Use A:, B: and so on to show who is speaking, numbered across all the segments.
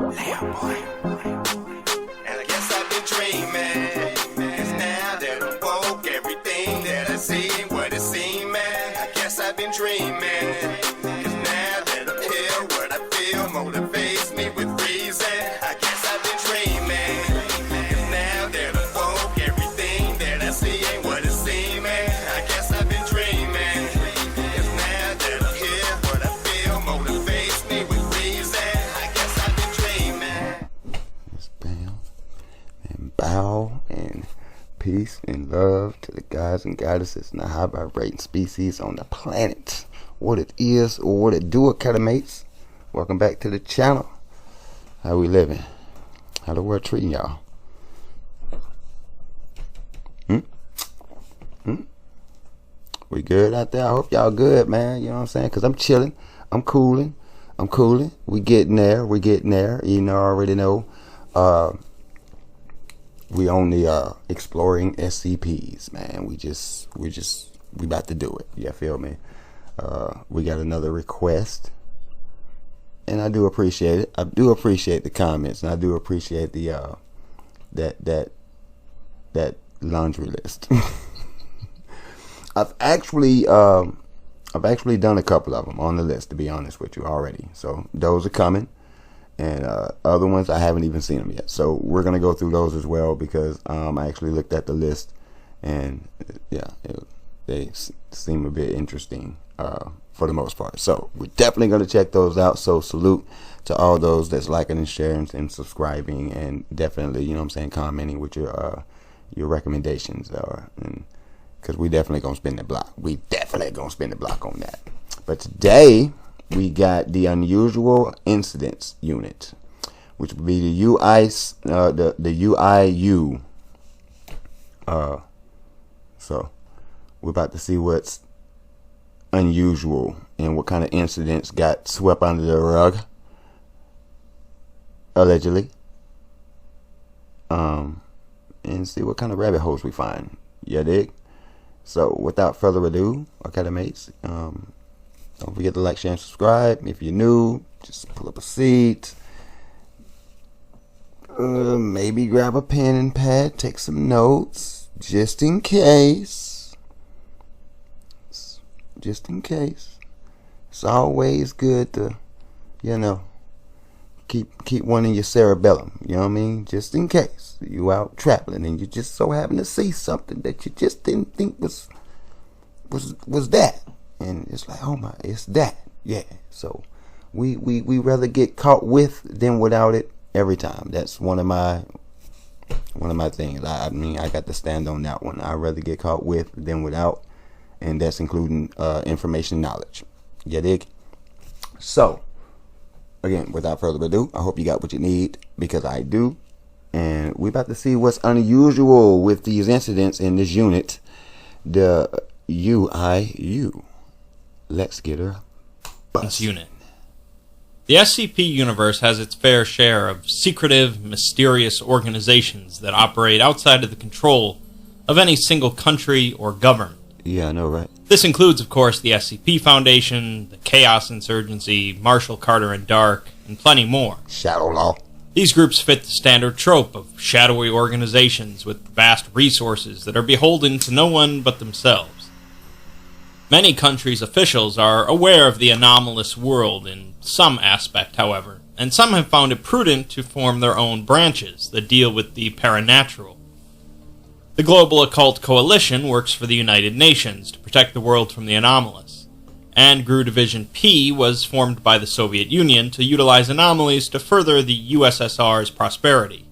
A: And I guess I've been dreaming, 'cause now that I'm woke, everything that I see ain't what it seems, man. I guess I've been dreaming, 'cause now that I'm here, what I feel motivates me with reason. I guess I've been dreaming, 'cause now that I'm woke, everything that I see ain't what it seems, man. I guess I've been dreaming, 'cause now that I'm here, what I feel motivates me with reason. I guess I've been dreaming.
B: And bow and peace and love to the guys and goddesses and the high vibrating species on the planet. What it is or what it do, academates. Welcome back to the channel. How we living? How the world treating y'all? We good out there? I hope y'all good, man. You know what I'm saying? Because I'm chilling. I'm cooling. We getting there. You know, I already know. We on the Exploring SCPs, man. We about to do it. You feel me? We got another request. And I do appreciate it. I do appreciate the comments, and I do appreciate the that laundry list. I've actually done a couple of them on the list, to be honest with you, already. So those are coming, and other ones I haven't even seen them yet. So we're gonna go through those as well, because I actually looked at the list, and yeah, they seem a bit interesting for the most part. So we're definitely gonna check those out. So salute to all those that's liking and sharing and subscribing, and definitely, you know what I'm saying, commenting with your recommendations, and because we definitely gonna spin the block. On that. But today we got the unusual incidents unit, which would be the UIU. So we're about to see what's unusual and what kind of incidents got swept under the rug, allegedly. And see what kind of rabbit holes we find. You dig? So without further ado, academates, don't forget to like, share, and subscribe. If you're new, just pull up a seat. Maybe grab a pen and pad, take some notes, just in case. It's always good to, you know, keep one in your cerebellum. You know what I mean? Just in case you out traveling and you just so happen to see something that you just didn't think was that, and it's like, oh my, it's that. Yeah. So we rather get caught with than without it every time. That's one of my things. I mean, I got to stand on that one. I'd rather get caught with than without, and that's including information knowledge. You dig? So again, without further ado, I hope you got what you need, because I do. And we're about to see what's unusual with these incidents in this unit, the UIU. Let's get her bustin'.
C: Unit. The SCP universe has its fair share of secretive, mysterious organizations that operate outside of the control of any single country or government.
B: Yeah, I know, right?
C: This includes, of course, the SCP Foundation, the Chaos Insurgency, Marshall Carter and Dark, and plenty more.
B: Shadow Law.
C: These groups fit the standard trope of shadowy organizations with vast resources that are beholden to no one but themselves. Many countries' officials are aware of the anomalous world in some aspect, however, and some have found it prudent to form their own branches that deal with the paranatural. The Global Occult Coalition works for the United Nations to protect the world from the anomalous, and GRU Division P was formed by the Soviet Union to utilize anomalies to further the USSR's prosperity.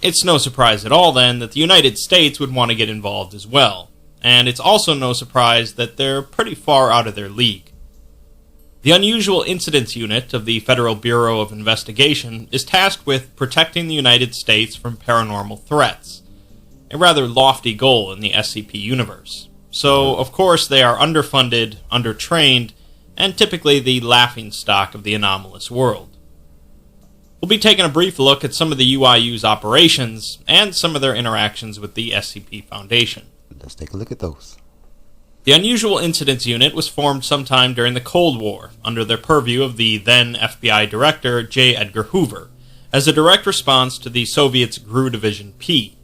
C: It's no surprise at all, then, that the United States would want to get involved as well, and it's also no surprise that they're pretty far out of their league. The Unusual Incidents Unit of the Federal Bureau of Investigation is tasked with protecting the United States from paranormal threats, a rather lofty goal in the SCP universe. So, of course, they are underfunded, undertrained, and typically the laughingstock of the anomalous world. We'll be taking a brief look at some of the UIU's operations and some of their interactions with the SCP Foundation.
B: Let's take a look at those.
C: The Unusual Incidents Unit was formed sometime during the Cold War, under the purview of the then FBI Director J. Edgar Hoover, as a direct response to the Soviets' GRU Division P.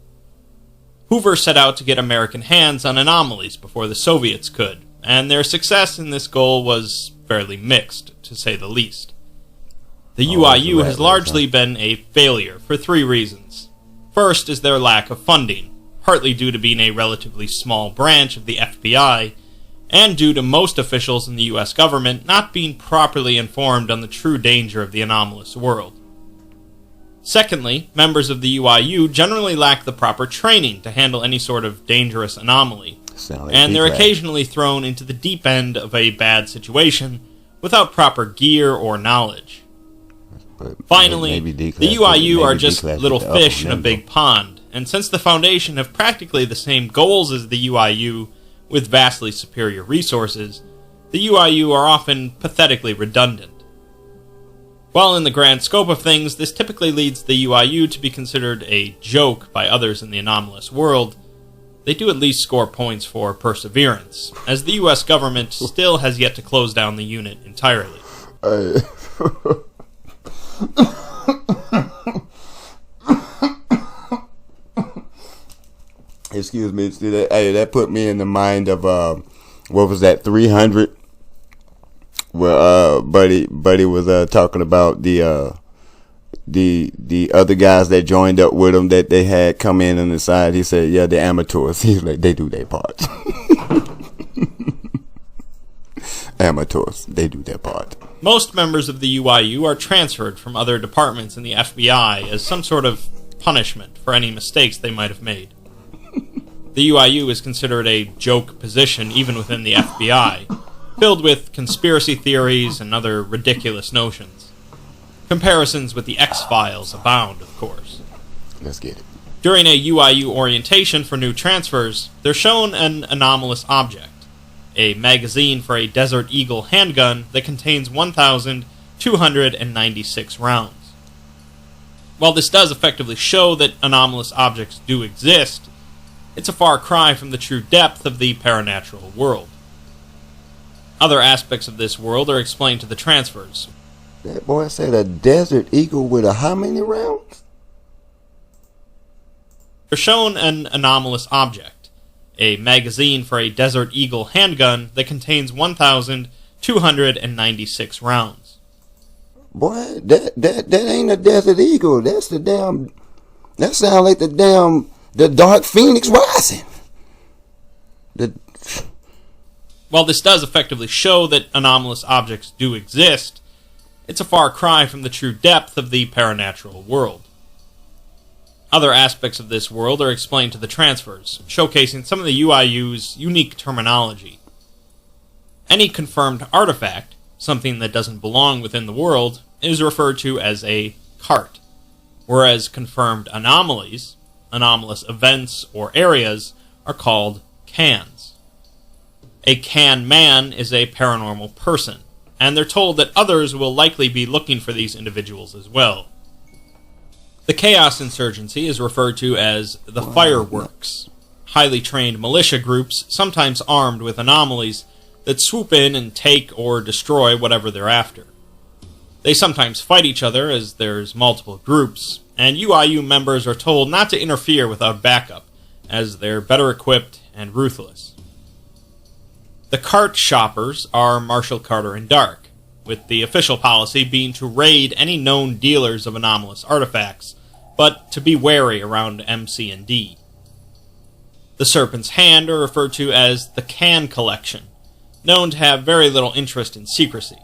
C: Hoover set out to get American hands on anomalies before the Soviets could, and their success in this goal was fairly mixed, to say the least. The UIU has largely been a failure for three reasons. First is their lack of funding, partly due to being a relatively small branch of the FBI, and due to most officials in the U.S. government not being properly informed on the true danger of the anomalous world. Secondly, members of the UIU generally lack the proper training to handle any sort of dangerous anomaly, and they're occasionally thrown into the deep end of a bad situation without proper gear or knowledge. Finally, the UIU are just little fish in a big pond, and since the Foundation have practically the same goals as the UIU with vastly superior resources, the UIU are often pathetically redundant. While in the grand scope of things, this typically leads the UIU to be considered a joke by others in the anomalous world, they do at least score points for perseverance, as the U.S. government still has yet to close down the unit entirely.
B: Excuse me. That put me in the mind of what was that 300? Where Buddy was talking about the other guys that joined up with him that they had come in on the side. He said, "Yeah, they're amateurs." He's like, "They do their part." Amateurs, they do their part.
C: Most members of the UIU are transferred from other departments in the FBI as some sort of punishment for any mistakes they might have made. The UIU is considered a joke position even within the FBI, filled with conspiracy theories and other ridiculous notions. Comparisons with the X-Files abound, of course.
B: Let's get it.
C: During a UIU orientation for new transfers, they're shown an anomalous object, a magazine for a Desert Eagle handgun that contains 1,296 rounds. While this does effectively show that anomalous objects do exist, it's a far cry from the true depth of the paranatural world. Other aspects of this world are explained to the transfers.
B: That boy said a Desert Eagle with how many rounds?
C: They're shown an anomalous object, a magazine for a Desert Eagle handgun that contains 1,296 rounds.
B: Boy, that ain't a Desert Eagle. That's the damn. That sounds like the Dark Phoenix Rising.
C: While this does effectively show that anomalous objects do exist, it's a far cry from the true depth of the paranatural world. Other aspects of this world are explained to the transfers, showcasing some of the UIU's unique terminology. Any confirmed artifact, something that doesn't belong within the world, is referred to as a cart, whereas confirmed anomalies, anomalous events or areas, are called cans. A can man is a paranormal person, and they're told that others will likely be looking for these individuals as well. The Chaos Insurgency is referred to as the Fireworks, highly trained militia groups, sometimes armed with anomalies, that swoop in and take or destroy whatever they're after. They sometimes fight each other as there's multiple groups, and UIU members are told not to interfere without backup, as they're better equipped and ruthless. The cart shoppers are Marshall, Carter, and Dark, with the official policy being to raid any known dealers of anomalous artifacts, but to be wary around MC and D. The Serpent's Hand are referred to as the Can Collection, known to have very little interest in secrecy.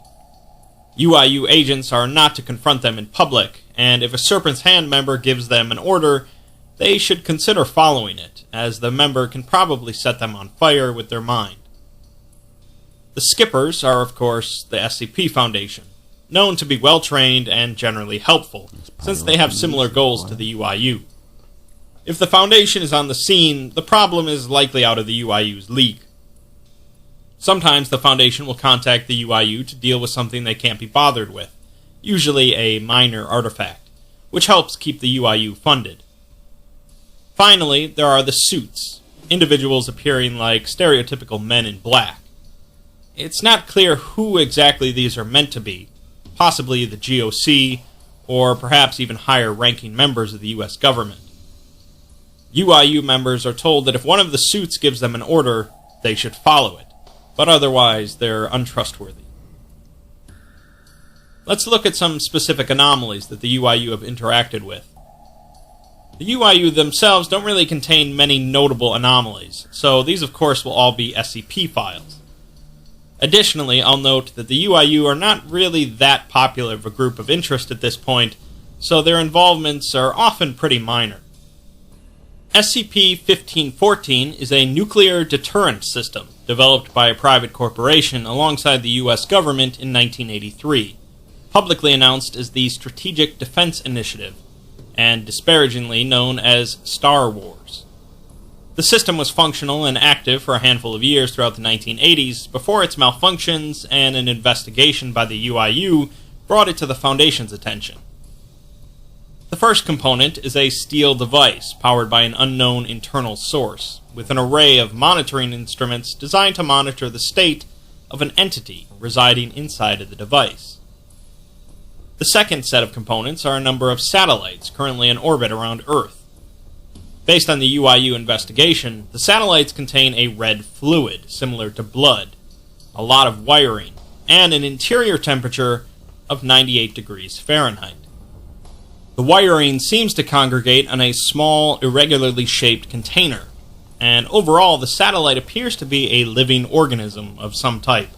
C: UIU agents are not to confront them in public, and if a Serpent's Hand member gives them an order, they should consider following it, as the member can probably set them on fire with their mind. The Skippers are, of course, the SCP Foundation, known to be well-trained and generally helpful, since they have similar goals to the UIU. If the Foundation is on the scene, the problem is likely out of the UIU's league. Sometimes the Foundation will contact the UIU to deal with something they can't be bothered with, usually a minor artifact, which helps keep the UIU funded. Finally, there are the Suits, individuals appearing like stereotypical men in black. It's not clear who exactly these are meant to be, possibly the GOC, or perhaps even higher-ranking members of the U.S. government. UIU members are told that if one of the suits gives them an order, they should follow it, but otherwise they're untrustworthy. Let's look at some specific anomalies that the UIU have interacted with. The UIU themselves don't really contain many notable anomalies, so these of course will all be SCP files. Additionally, I'll note that the UIU are not really that popular of a group of interest at this point, so their involvements are often pretty minor. SCP-1514 is a nuclear deterrent system developed by a private corporation alongside the U.S. government in 1983, publicly announced as the Strategic Defense Initiative, and disparagingly known as Star Wars. The system was functional and active for a handful of years throughout the 1980s before its malfunctions and an investigation by the UIU brought it to the Foundation's attention. The first component is a steel device powered by an unknown internal source, with an array of monitoring instruments designed to monitor the state of an entity residing inside of the device. The second set of components are a number of satellites currently in orbit around Earth. Based on the UIU investigation, the satellites contain a red fluid similar to blood, a lot of wiring, and an interior temperature of 98 degrees Fahrenheit. The wiring seems to congregate on a small, irregularly shaped container, and overall the satellite appears to be a living organism of some type.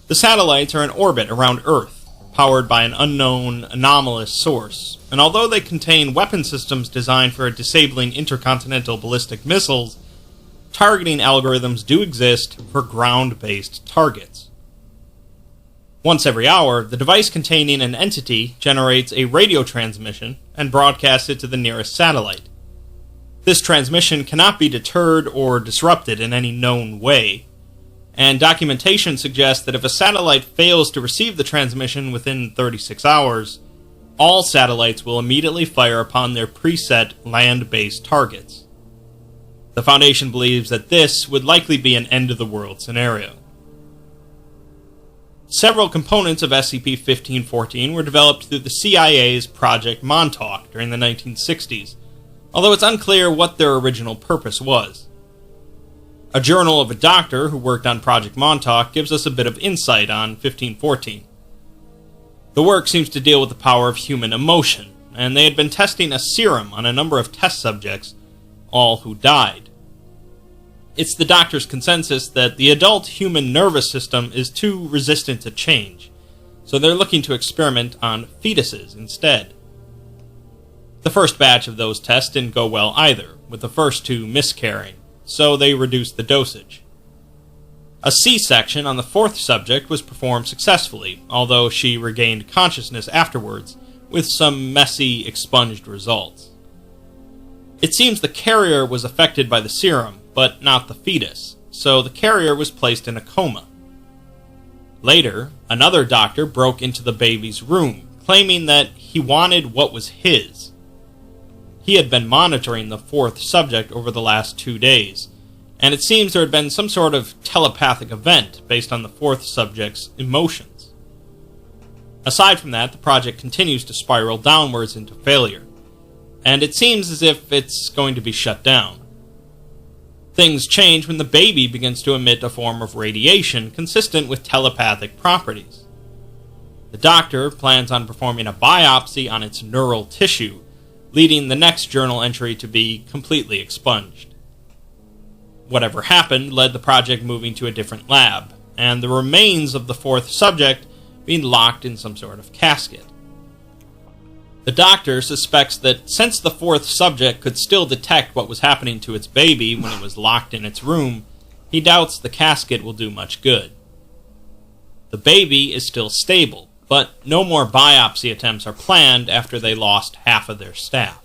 C: The satellites are in orbit around Earth, powered by an unknown, anomalous source, and although they contain weapon systems designed for disabling intercontinental ballistic missiles, targeting algorithms do exist for ground-based targets. Once every hour, the device containing an entity generates a radio transmission and broadcasts it to the nearest satellite. This transmission cannot be deterred or disrupted in any known way, and documentation suggests that if a satellite fails to receive the transmission within 36 hours, all satellites will immediately fire upon their preset land-based targets. The Foundation believes that this would likely be an end-of-the-world scenario. Several components of SCP-1514 were developed through the CIA's Project Montauk during the 1960s, although it's unclear what their original purpose was. A journal of a doctor who worked on Project Montauk gives us a bit of insight on 1514. The work seems to deal with the power of human emotion, and they had been testing a serum on a number of test subjects, all who died. It's the doctor's consensus that the adult human nervous system is too resistant to change, so they're looking to experiment on fetuses instead. The first batch of those tests didn't go well either, with the first two miscarrying, so they reduced the dosage. A C-section on the fourth subject was performed successfully, although she regained consciousness afterwards, with some messy, expunged results. It seems the carrier was affected by the serum, but not the fetus, so the carrier was placed in a coma. Later, another doctor broke into the baby's room, claiming that he wanted what was his. He had been monitoring the fourth subject over the last 2 days, and it seems there had been some sort of telepathic event based on the fourth subject's emotions. Aside from that, the project continues to spiral downwards into failure, and it seems as if it's going to be shut down. Things change when the baby begins to emit a form of radiation consistent with telepathic properties. The doctor plans on performing a biopsy on its neural tissue, leading the next journal entry to be completely expunged. Whatever happened led the project moving to a different lab, and the remains of the fourth subject being locked in some sort of casket. The doctor suspects that since the fourth subject could still detect what was happening to its baby when it was locked in its room, he doubts the casket will do much good. The baby is still stable, but no more biopsy attempts are planned after they lost half of their staff.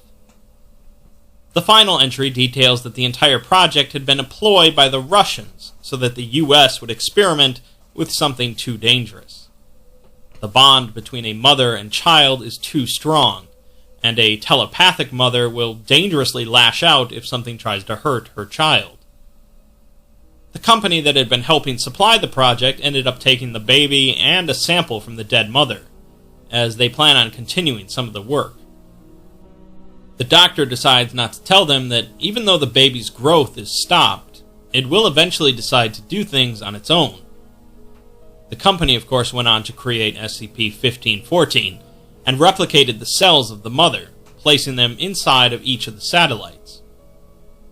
C: The final entry details that the entire project had been employed by the Russians so that the US would experiment with something too dangerous. The bond between a mother and child is too strong, and a telepathic mother will dangerously lash out if something tries to hurt her child. The company that had been helping supply the project ended up taking the baby and a sample from the dead mother, as they plan on continuing some of the work. The doctor decides not to tell them that even though the baby's growth is stopped, it will eventually decide to do things on its own. The company, of course, went on to create SCP-1514 and replicated the cells of the mother, placing them inside of each of the satellites.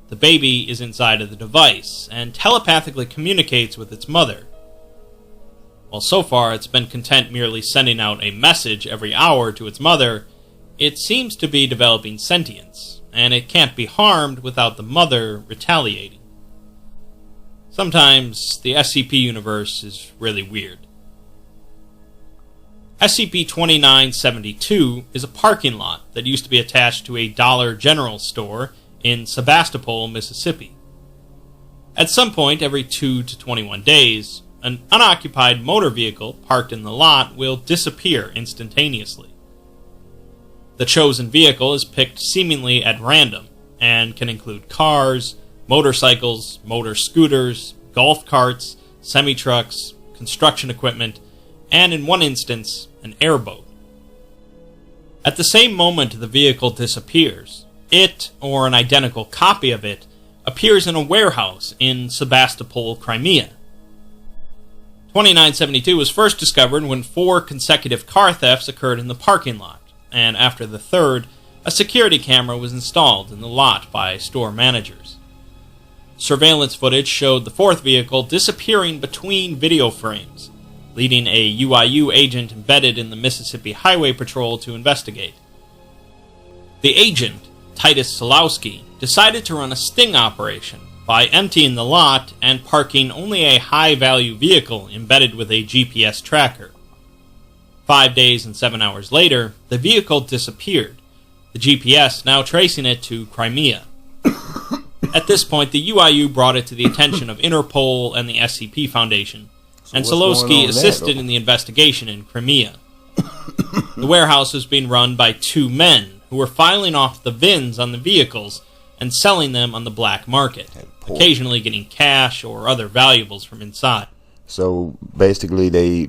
C: The baby is inside of the device and telepathically communicates with its mother. While so far it's been content merely sending out a message every hour to its mother, it seems to be developing sentience, and it can't be harmed without the mother retaliating. Sometimes the SCP universe is really weird. SCP-2972 is a parking lot that used to be attached to a Dollar General store in Sebastopol, Mississippi. At some point every 2 to 21 days, an unoccupied motor vehicle parked in the lot will disappear instantaneously. The chosen vehicle is picked seemingly at random and can include cars, motorcycles, motor scooters, golf carts, semi-trucks, construction equipment, and in one instance, an airboat. At the same moment the vehicle disappears, it, or an identical copy of it, appears in a warehouse in Sebastopol, Crimea. 2972 was first discovered when 4 consecutive car thefts occurred in the parking lot, and after the third, a security camera was installed in the lot by store managers. Surveillance footage showed the 4th vehicle disappearing between video frames, leading a UIU agent embedded in the Mississippi Highway Patrol to investigate. The agent, Titus Solowski, decided to run a sting operation by emptying the lot and parking only a high-value vehicle embedded with a GPS tracker. 5 days and 7 hours later, the vehicle disappeared, the GPS now tracing it to Crimea. At this point, the UIU brought it to the attention of Interpol and the SCP Foundation, and Solowski assisted in the investigation in Crimea. The warehouse was being run by 2 men who were filing off the VINs on the vehicles and selling them on the black market, occasionally getting cash or other valuables from inside.
B: So basically they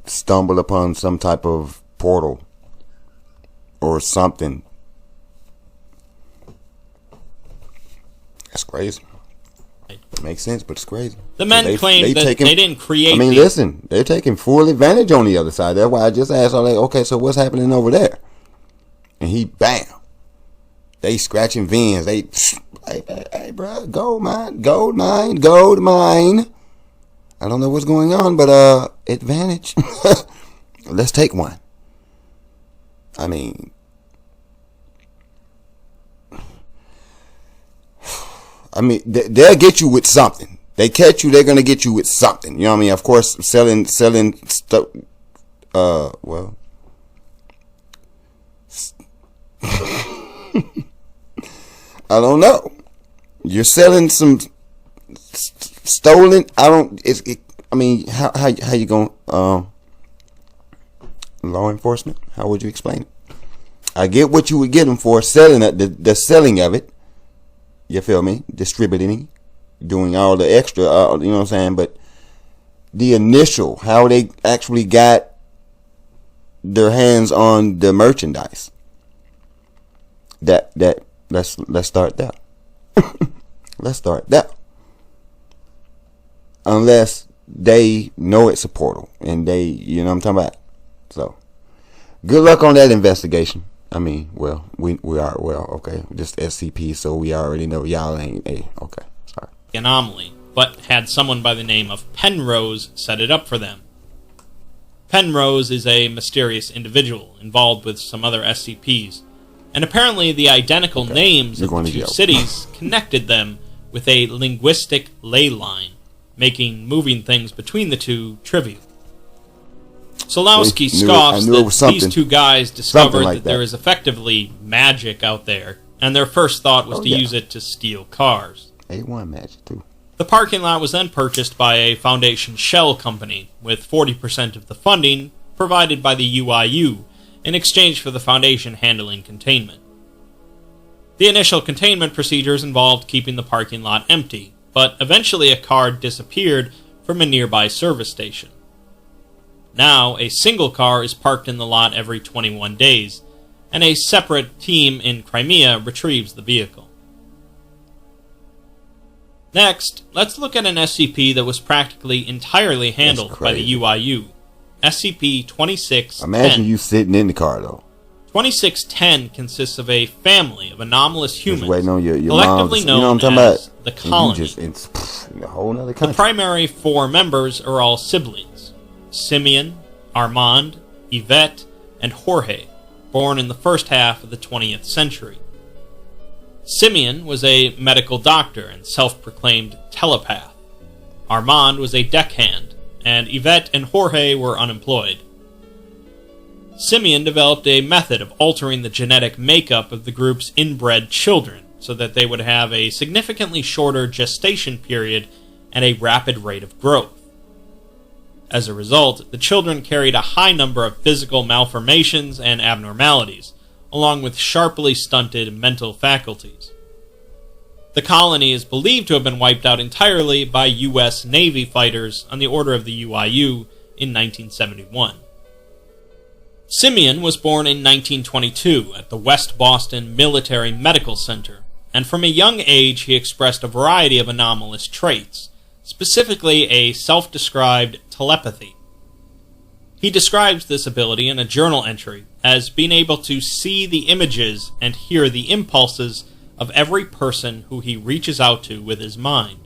B: stumbled upon some type of portal or something. That's crazy. Makes sense, but it's crazy.
C: The men claimed that they didn't create.
B: I mean, listen, they're taking full advantage on the other side. That's why I just asked all that. Okay, so what's happening over there? And he, bam, they scratching VINs. They, hey, bro, gold mine. I don't know what's going on, but advantage. Let's take one. I mean, they'll get you with something. They catch you, they're gonna get you with something. You know what I mean? Of course, selling stuff. Well, I don't know. You're selling some stolen. I mean, how you gonna law enforcement? How would you explain it? I get what you would get them for selling it, the selling of it. You feel me? Distributing, doing all the extra, you know what I'm saying? But the initial, how they actually got their hands on the merchandise. Let's start there. Let's start there. Unless they know it's a portal and they, you know what I'm talking about. So, good luck on that investigation. I mean, well, we are, well, okay, just SCP, so we already know y'all ain't, okay, sorry.
C: Anomaly, but had someone by the name of Penrose set it up for them. Penrose is a mysterious individual involved with some other SCPs, and apparently the identical names of the 2 cities connected them with a linguistic ley line, making moving things between the 2 trivial. Solowski scoffs that these 2 guys discovered that there is effectively magic out there, and their first thought was to use it to steal cars.
B: A1 magic, too.
C: The parking lot was then purchased by a Foundation shell company, with 40% of the funding provided by the UIU, in exchange for the Foundation handling containment. The initial containment procedures involved keeping the parking lot empty, but eventually a car disappeared from a nearby service station. Now, a single car is parked in the lot every 21 days, and a separate team in Crimea retrieves the vehicle. Next, let's look at an SCP that was practically entirely handled by the UIU, SCP-2610.
B: Imagine you sitting in the car, though.
C: 2610 consists of a family of anomalous humans,
B: waiting on your
C: collectively
B: mom,
C: known
B: you know
C: as the
B: And
C: Colony.
B: you just in a whole nother
C: The
B: country.
C: primary four members are all siblings: Simeon, Armand, Yvette, and Jorge, born in the first half of the 20th century. Simeon was a medical doctor and self-proclaimed telepath. Armand was a deckhand, and Yvette and Jorge were unemployed. Simeon developed a method of altering the genetic makeup of the group's inbred children so that they would have a significantly shorter gestation period and a rapid rate of growth. As a result, the children carried a high number of physical malformations and abnormalities, along with sharply stunted mental faculties. The colony is believed to have been wiped out entirely by U.S. Navy fighters on the order of the UIU in 1971. Simeon was born in 1922 at the West Boston Military Medical Center, and from a young age he expressed a variety of anomalous traits, specifically a self-described telepathy. He describes this ability in a journal entry as being able to see the images and hear the impulses of every person who he reaches out to with his mind.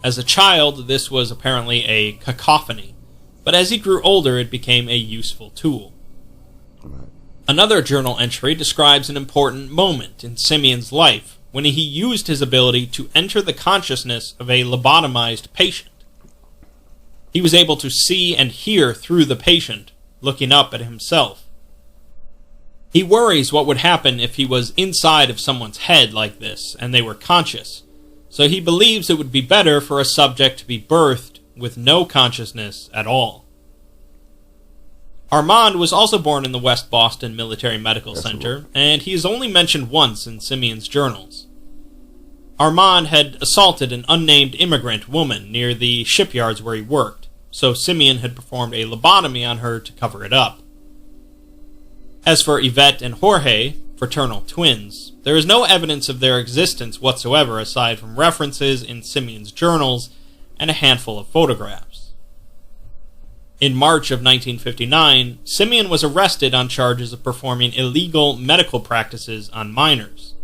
C: As a child, this was apparently a cacophony, but as he grew older it became a useful tool. Another journal entry describes an important moment in Simeon's life when he used his ability to enter the consciousness of a lobotomized patient. He was able to see and hear through the patient, looking up at himself. He worries what would happen if he was inside of someone's head like this and they were conscious, so he believes it would be better for a subject to be birthed with no consciousness at all. Armand was also born in the West Boston Military Medical Center, and he is only mentioned once in Simeon's journals. Armand had assaulted an unnamed immigrant woman near the shipyards where he worked, so Simeon had performed a lobotomy on her to cover it up. As for Yvette and Jorge, fraternal twins, there is no evidence of their existence whatsoever aside from references in Simeon's journals and a handful of photographs. In March of 1959, Simeon was arrested on charges of performing illegal medical practices on minors.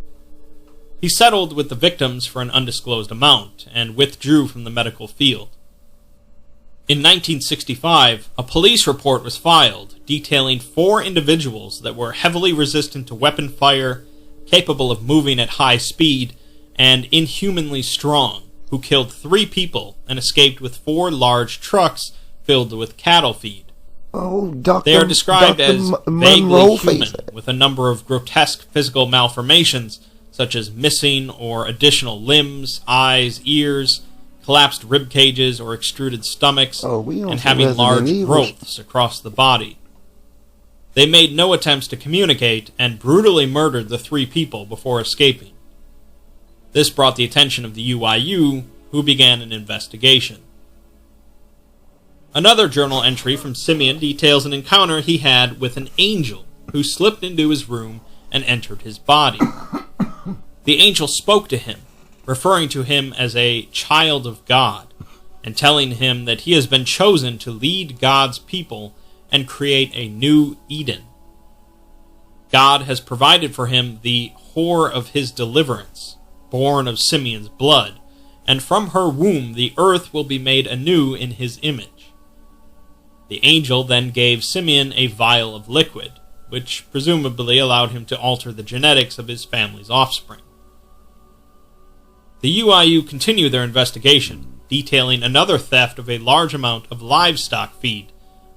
C: He settled with the victims for an undisclosed amount and withdrew from the medical field. In 1965, a police report was filed detailing 4 individuals that were heavily resistant to weapon fire, capable of moving at high speed, and inhumanly strong, who killed 3 people and escaped with 4 large trucks filled with cattle feed. They are described as vaguely human, with a number of grotesque physical malformations, such as missing or additional limbs, eyes, ears, collapsed rib cages or extruded stomachs, and having large growths across the body. They made no attempts to communicate and brutally murdered the 3 people before escaping. This brought the attention of the UIU, who began an investigation. Another journal entry from Simeon details an encounter he had with an angel who slipped into his room and entered his body. The angel spoke to him, referring to him as a child of God, and telling him that he has been chosen to lead God's people and create a new Eden. God has provided for him the whore of his deliverance, born of Simeon's blood, and from her womb the earth will be made anew in his image. The angel then gave Simeon a vial of liquid, which presumably allowed him to alter the genetics of his family's offspring. The UIU continued their investigation, detailing another theft of a large amount of livestock feed,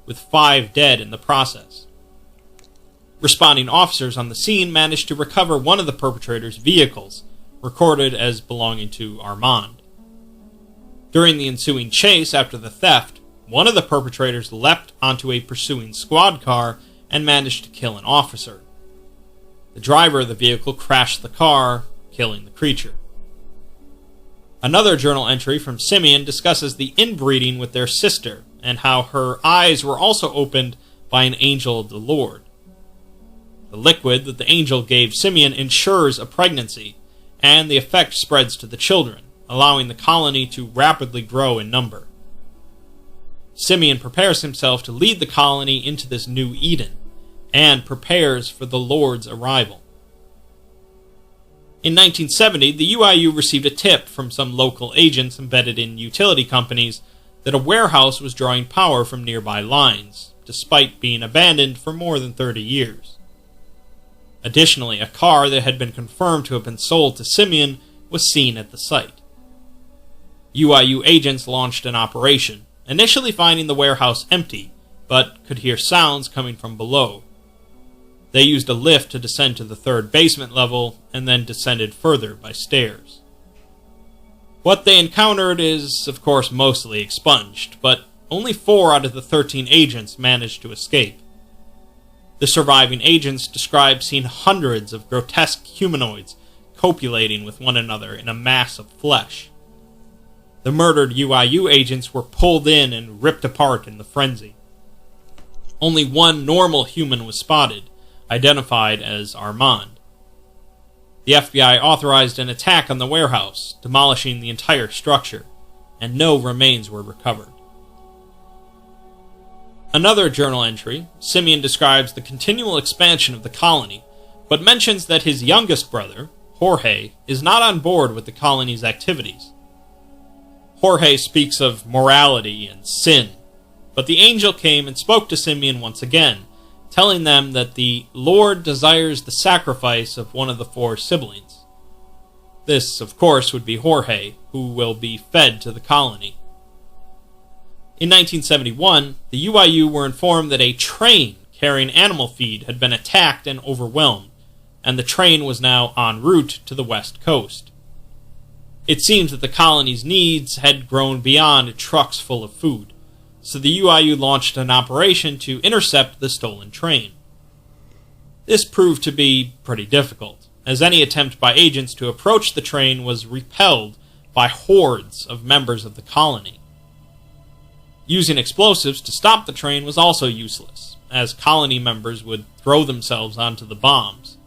C: with 5 dead in the process. Responding officers on the scene managed to recover one of the perpetrators' vehicles, recorded as belonging to Armand. During the ensuing chase after the theft, one of the perpetrators leapt onto a pursuing squad car and managed to kill an officer. The driver of the vehicle crashed the car, killing the creature. Another journal entry from Simeon discusses the inbreeding with their sister, and how her eyes were also opened by an angel of the Lord. The liquid that the angel gave Simeon ensures a pregnancy, and the effect spreads to the children, allowing the colony to rapidly grow in number. Simeon prepares himself to lead the colony into this new Eden, and prepares for the Lord's arrival. In 1970, the UIU received a tip from some local agents embedded in utility companies that a warehouse was drawing power from nearby lines, despite being abandoned for more than 30 years. Additionally, a car that had been confirmed to have been sold to Simeon was seen at the site. UIU agents launched an operation, initially finding the warehouse empty, but could hear sounds coming from below. They used a lift to descend to the third basement level, and then descended further by stairs. What they encountered is, of course, mostly expunged, but only 4 out of the 13 agents managed to escape. The surviving agents described seeing hundreds of grotesque humanoids copulating with one another in a mass of flesh. The murdered UIU agents were pulled in and ripped apart in the frenzy. Only one normal human was spotted, identified as Armand. The FBI authorized an attack on the warehouse, demolishing the entire structure, and no remains were recovered. Another journal entry, Simeon describes the continual expansion of the colony, but mentions that his youngest brother, Jorge, is not on board with the colony's activities. Jorge speaks of morality and sin, but the angel came and spoke to Simeon once again, telling them that the Lord desires the sacrifice of one of the 4 siblings. This, of course, would be Jorge, who will be fed to the colony. In 1971, the UIU were informed that a train carrying animal feed had been attacked and overwhelmed, and the train was now en route to the west coast. It seems that the colony's needs had grown beyond trucks full of food, so the UIU launched an operation to intercept the stolen train. This proved to be pretty difficult, as any attempt by agents to approach the train was repelled by hordes of members of the colony. Using explosives to stop the train was also useless, as colony members would throw themselves onto the bombs.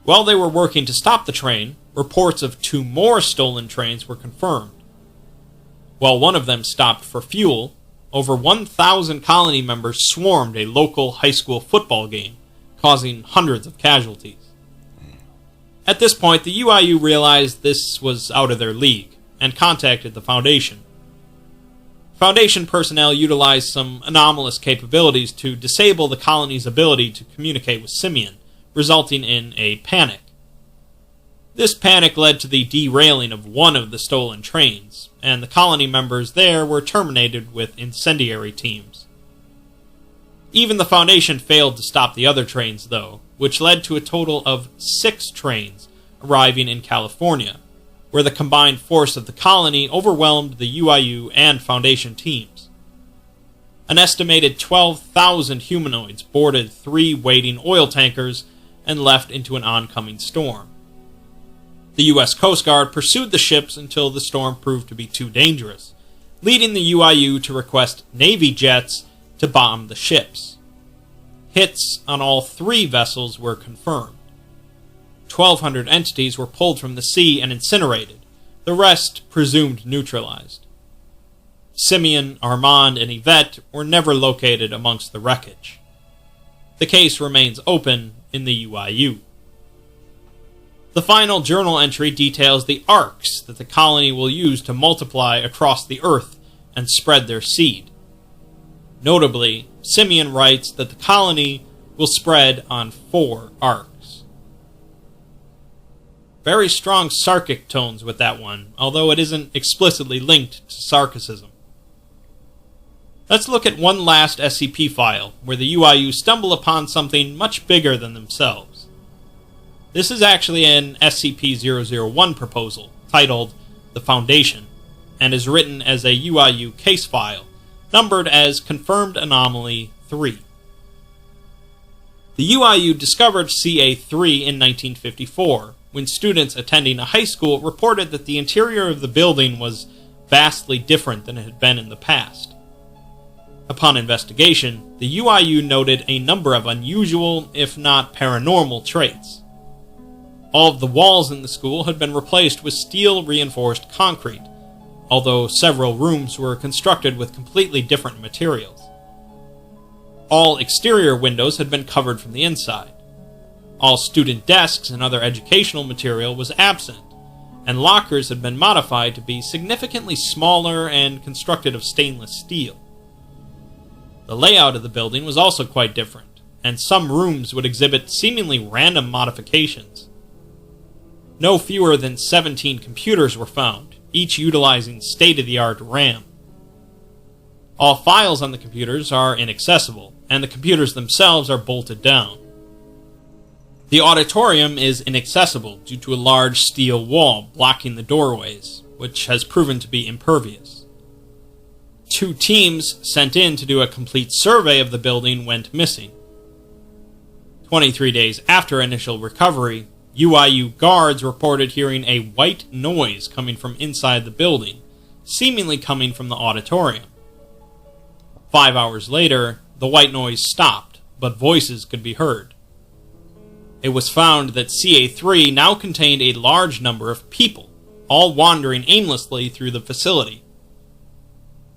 C: While they were working to stop the train, reports of 2 more stolen trains were confirmed. While one of them stopped for fuel, over 1,000 colony members swarmed a local high school football game, causing hundreds of casualties. At this point, the UIU realized this was out of their league, and contacted the Foundation. Foundation personnel utilized some anomalous capabilities to disable the colony's ability to communicate with Simeon, resulting in a panic. This panic led to the derailing of one of the stolen trains, and the colony members there were terminated with incendiary teams. Even the Foundation failed to stop the other trains, though, which led to a total of 6 trains arriving in California, where the combined force of the colony overwhelmed the UIU and Foundation teams. An estimated 12,000 humanoids boarded 3 waiting oil tankers and left into an oncoming storm. The U.S. Coast Guard pursued the ships until the storm proved to be too dangerous, leading the UIU to request Navy jets to bomb the ships. Hits on all 3 vessels were confirmed. 1,200 entities were pulled from the sea and incinerated, the rest presumed neutralized. Simeon, Armand, and Yvette were never located amongst the wreckage. The case remains open in the UIU. The final journal entry details the arcs that the colony will use to multiply across the earth and spread their seed. Notably, Simeon writes that the colony will spread on 4 arcs. Very strong sarkic tones with that one, although it isn't explicitly linked to sarcasm. Let's look at one last SCP file, where the UIU stumble upon something much bigger than themselves. This is actually an SCP-001 proposal, titled The Foundation, and is written as a UIU case file, numbered as Confirmed Anomaly 3. The UIU discovered CA3 in 1954, when students attending a high school reported that the interior of the building was vastly different than it had been in the past. Upon investigation, the UIU noted a number of unusual, if not paranormal, traits. All of the walls in the school had been replaced with steel-reinforced concrete, although several rooms were constructed with completely different materials. All exterior windows had been covered from the inside. All student desks and other educational material was absent, and lockers had been modified to be significantly smaller and constructed of stainless steel. The layout of the building was also quite different, and some rooms would exhibit seemingly random modifications. No fewer than 17 computers were found, each utilizing state-of-the-art RAM. All files on the computers are inaccessible, and the computers themselves are bolted down. The auditorium is inaccessible due to a large steel wall blocking the doorways, which has proven to be impervious. 2 teams sent in to do a complete survey of the building went missing. 23 days after initial recovery, UIU guards reported hearing a white noise coming from inside the building, seemingly coming from the auditorium. 5 hours later, the white noise stopped, but voices could be heard. It was found that CA3 now contained a large number of people, all wandering aimlessly through the facility.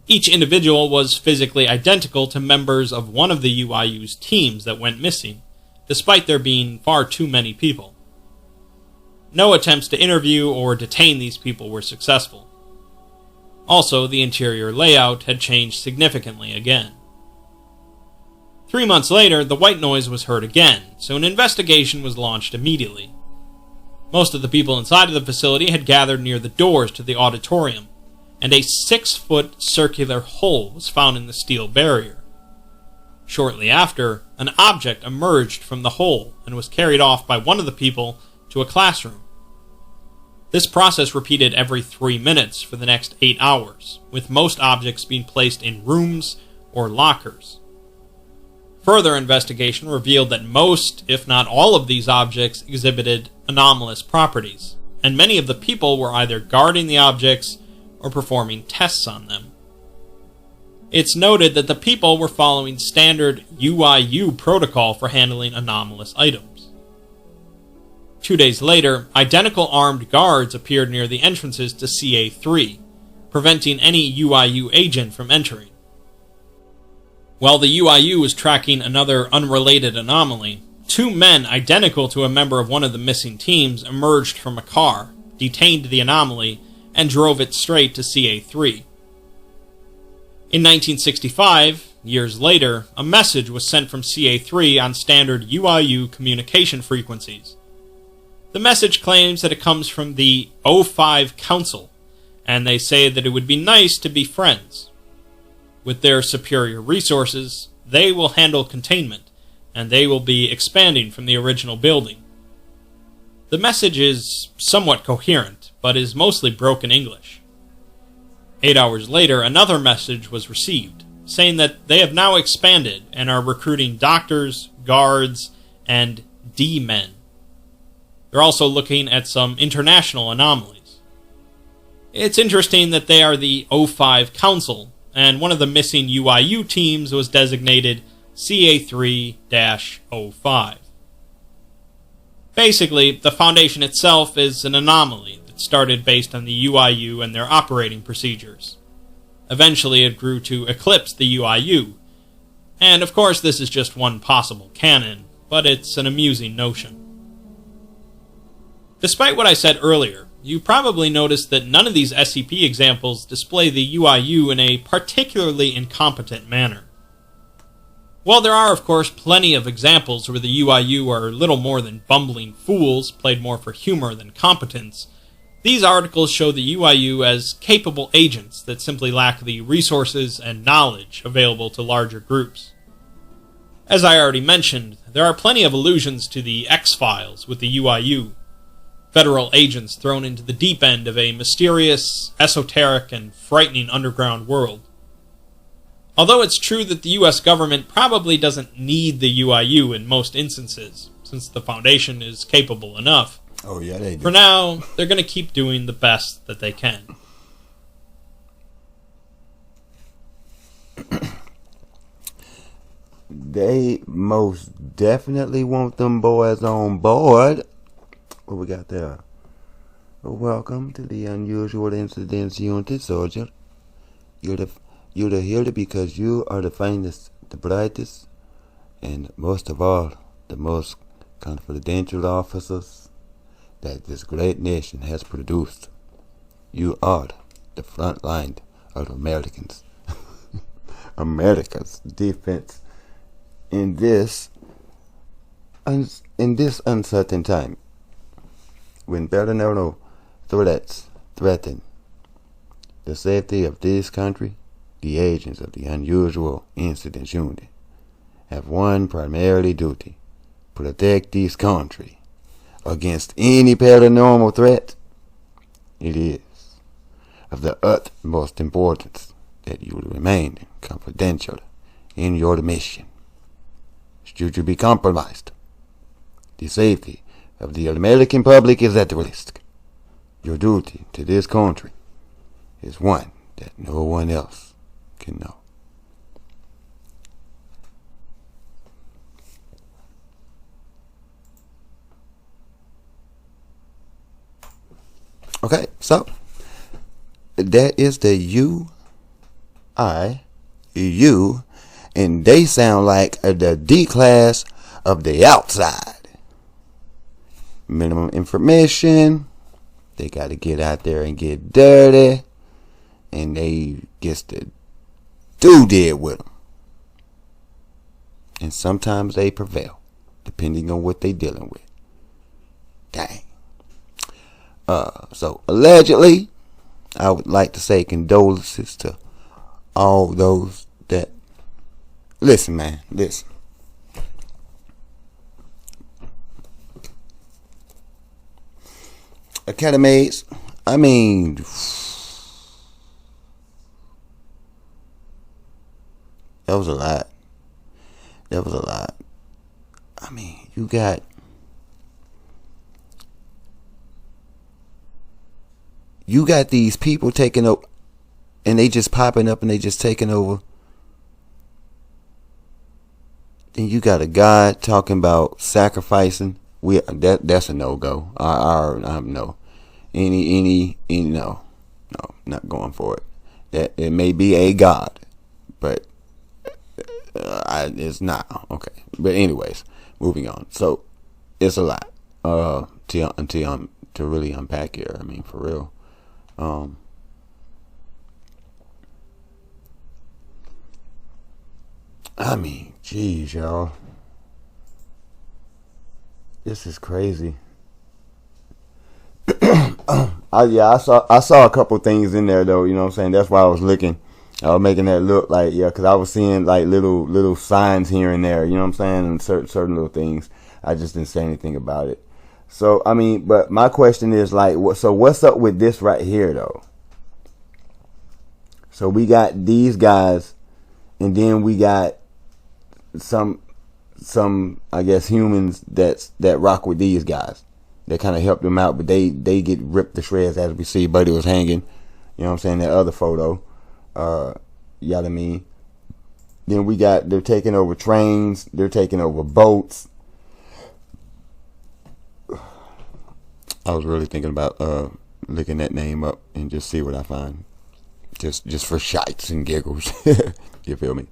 C: Each individual was physically identical to members of one of the UIU's teams that went missing, despite there being far too many people. No attempts to interview or detain these people were successful. Also, the interior layout had changed significantly again. 3 months later, the white noise was heard again, so an investigation was launched immediately. Most of the people inside of the facility had gathered near the doors to the auditorium, and a 6-foot circular hole was found in the steel barrier. Shortly after, an object emerged from the hole and was carried off by one of the people to a classroom. This process repeated every 3 minutes for the next 8 hours, with most objects being placed in rooms or lockers. Further investigation revealed that most, if not all of these objects exhibited anomalous properties, and many of the people were either guarding the objects or performing tests on them. It's noted that the people were following standard UIU protocol for handling anomalous items. 2 days later, identical armed guards appeared near the entrances to CA3, preventing any UIU agent from entering. While the UIU was tracking another unrelated anomaly, 2 men identical to a member of one of the missing teams emerged from a car, detained the anomaly, and drove it straight to CA3. In 1965, years later, a message was sent from CA3 on standard UIU communication frequencies. The message claims that it comes from the O5 Council, and they say that it would be nice to be friends. With their superior resources, they will handle containment, and they will be expanding from the original building. The message is somewhat coherent, but is mostly broken English. 8 hours later, another message was received, saying that they have now expanded and are recruiting doctors, guards, and D-men. They're also looking at some international anomalies. It's interesting that they are the O5 Council, and one of the missing UIU teams was designated CA3-05. Basically, the Foundation itself is an anomaly that started based on the UIU and their operating procedures. Eventually, it grew to eclipse the UIU. And of course, this is just one possible canon, but it's an amusing notion. Despite what I said earlier, you probably noticed that none of these SCP examples display the UIU in a particularly incompetent manner. While there are, of course, plenty of examples where the UIU are little more than bumbling fools, played more for humor than competence, these articles show the UIU as capable agents that simply lack the resources and knowledge available to larger groups. As I already mentioned, there are plenty of allusions to the X-Files with the UIU, federal agents thrown into the deep end of a mysterious, esoteric, and frightening underground world. Although it's true that the US government probably doesn't need the UIU in most instances, since the Foundation is capable enough.
B: Oh yeah, they do.
C: For now, they're going to keep doing the best that they can.
B: They most definitely want them boys on board. What we got there? Welcome to the Unusual Incidents Unit, soldier. You're here because you are the finest, the brightest, and most of all, the most confidential officers that this great nation has produced. You are the front line of Americans. America's defense in this uncertain time, when paranormal threats threaten the safety of this country, the agents of the Unusual Incidents Unit have one primary duty: protect this country against any paranormal threat. It is of the utmost importance that you remain confidential in your mission. Should you be compromised, the safety of the American public is at risk. Your duty to this country is one that no one else can know. Okay, so that is the UIU, and they sound like the D class of the outside. Minimum information. They got to get out there and get dirty, and they gets to do deal with them. And sometimes they prevail, depending on what they dealing with. Dang. So allegedly, I would like to say condolences to all those that listen, man. Listen. Academies, I mean, that was a lot. That was a lot. I mean, you got these people taking over, and they just popping up and they just taking over. Then you got a guy talking about sacrificing. That's a no-go. No. No, not going for it. That it may be a god, but it's not okay. But anyways, moving on. So it's a lot to really unpack here. I mean, for real. I mean, geez, y'all. This is crazy. I saw a couple things in there though. You know what I'm saying? That's why I was looking. I was making that look like, yeah, because I was seeing like little signs here and there. You know what I'm saying? And certain little things. I just didn't say anything about it. So I mean, but my question is like, so what's up with this right here though? So we got these guys, and then we got some I guess humans that rock with these guys. They kind of help them out, but they get ripped to shreds, as we see Buddy was hanging. You know what I'm saying? That other photo. You know what I mean? Then they're taking over trains, they're taking over boats. I was really thinking about looking that name up and just see what I find. Just for shites and giggles. You feel me?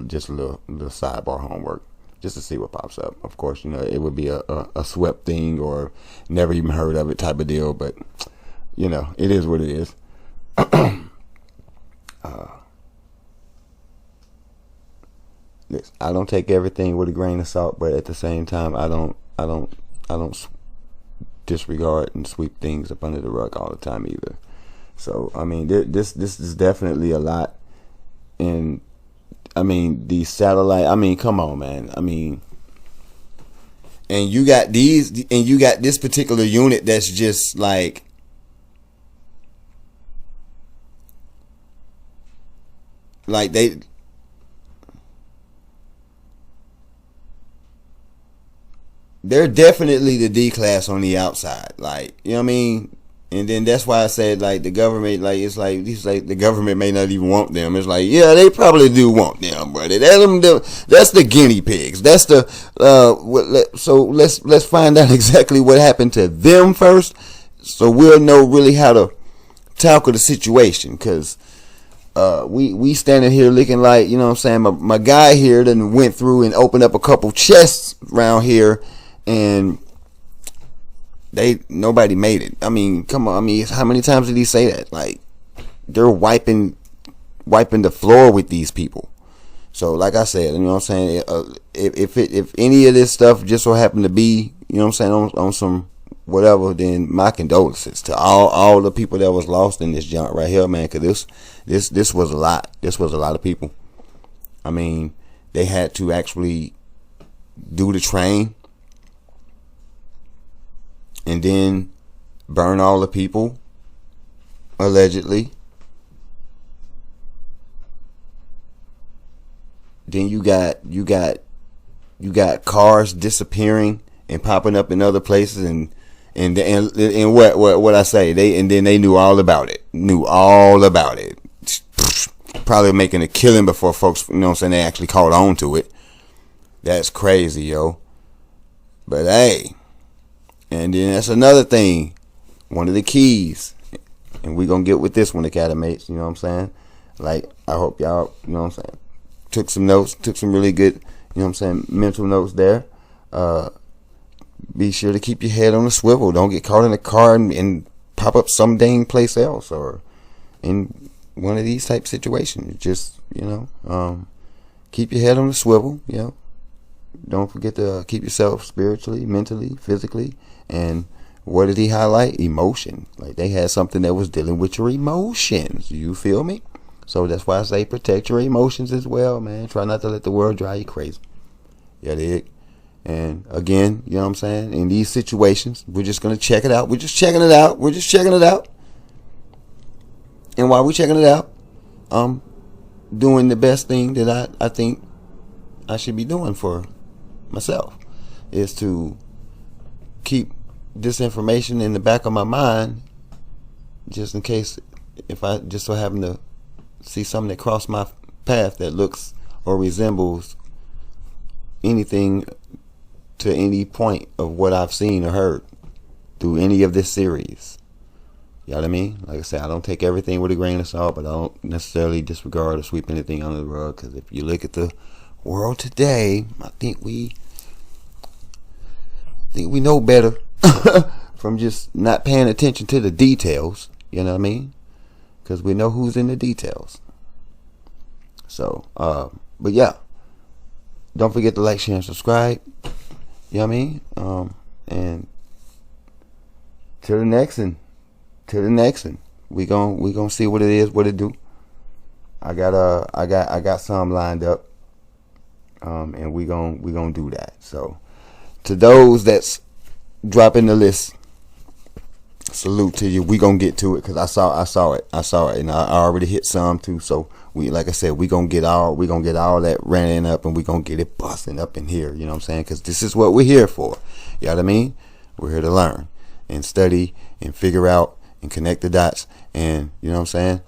B: Just a little sidebar homework, just to see what pops up. Of course, you know, it would be a swept thing or never even heard of it type of deal, but you know, it is what it is. Listen, I don't take everything with a grain of salt, but at the same time, I don't disregard and sweep things up under the rug all the time either. So I mean, this is definitely a lot. And I mean, these satellite, I mean, come on, man. I mean, and you got this particular unit that's just like, like they're definitely the D class on the outside, like, you know what I mean. And then that's why I said, like, the government, like, it's like the government may not even want them. It's like, yeah, they probably do want them, buddy. That's the guinea pigs. That's the so let's find out exactly what happened to them first, so we'll know really how to tackle the situation. Cause we standing here looking like, you know what I'm saying, my guy here done went through and opened up a couple chests around here, and nobody made it. I mean, come on. I mean, how many times did he say that? Like, they're wiping the floor with these people. So, like I said, you know what I'm saying, if any of this stuff just so happened to be, you know what I'm saying, on some whatever, then my condolences to all the people that was lost in this junk right here, man. Cause this was a lot. This was a lot of people. I mean, they had to actually do the train and then burn all the people, allegedly. Then you got cars disappearing and popping up in other places, and what I say, then they knew all about it. Probably making a killing before folks, you know what I'm saying, they actually caught on to it. That's crazy, yo. But hey, and then that's another thing. One of the keys, and we're going to get with this one, Academates, you know what I'm saying? Like, I hope y'all, you know what I'm saying, took some notes, took some really good, you know what I'm saying, mental notes there. Be sure to keep your head on the swivel. Don't get caught in a car and pop up some dang place else, or in one of these type situations. Just, you know, keep your head on the swivel, you know. Don't forget to keep yourself spiritually, mentally, physically. And what did he highlight? Emotion. Like, they had something that was dealing with your emotions. You feel me? So that's why I say protect your emotions as well, man. Try not to let the world drive you crazy. Yeah, dig? And again, you know what I'm saying? In these situations, we're just going to check it out. We're just checking it out. And while we're checking it out, I'm doing the best thing that I think I should be doing for myself, is to keep this information in the back of my mind, just in case, if I just so happen to see something that crossed my path that looks or resembles anything to any point of what I've seen or heard through any of this series. You know what I mean? Like I said, I don't take everything with a grain of salt, but I don't necessarily disregard or sweep anything under the rug, because if you look at the world today, I think we know better from just not paying attention to the details. You know what I mean? Because we know who's in the details. So, but yeah, don't forget to like, share, and subscribe. You know what I mean? And till the next one, we gonna see what it is, what it do. I got some lined up. And we gonna do that. So, to those that's dropping the list, salute to you. We gonna get to it, because I saw it, and I already hit some too. So like I said, we gonna get all that ran up, and we gonna get it busting up in here. You know what I'm saying? Because this is what we're here for. You know what I mean? We're here to learn and study and figure out and connect the dots. And you know what I'm saying?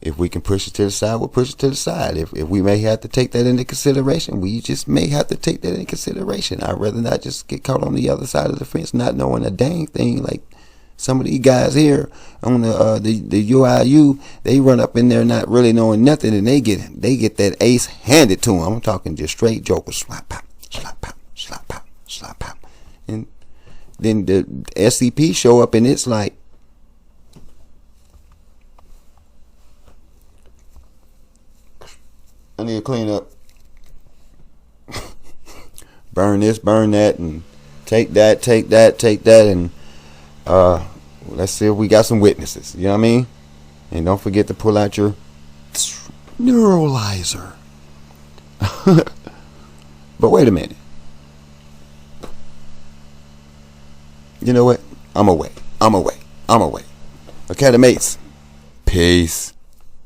B: If we can push it to the side, we'll push it to the side. If we may have to take that into consideration, we just may have to take that into consideration. I'd rather not just get caught on the other side of the fence, not knowing a dang thing. Like some of these guys here on the UIU, they run up in there not really knowing nothing, and they get that ace handed to them. I'm talking just straight jokers, slap pop, slap pop, slap pop, slap pop, and then the SCP show up, and it's like, I need to clean up. Burn this, burn that, and take that, and let's see if we got some witnesses. You know what I mean? And don't forget to pull out your neuralizer. But wait a minute. You know what? I'm away. Academates. Peace.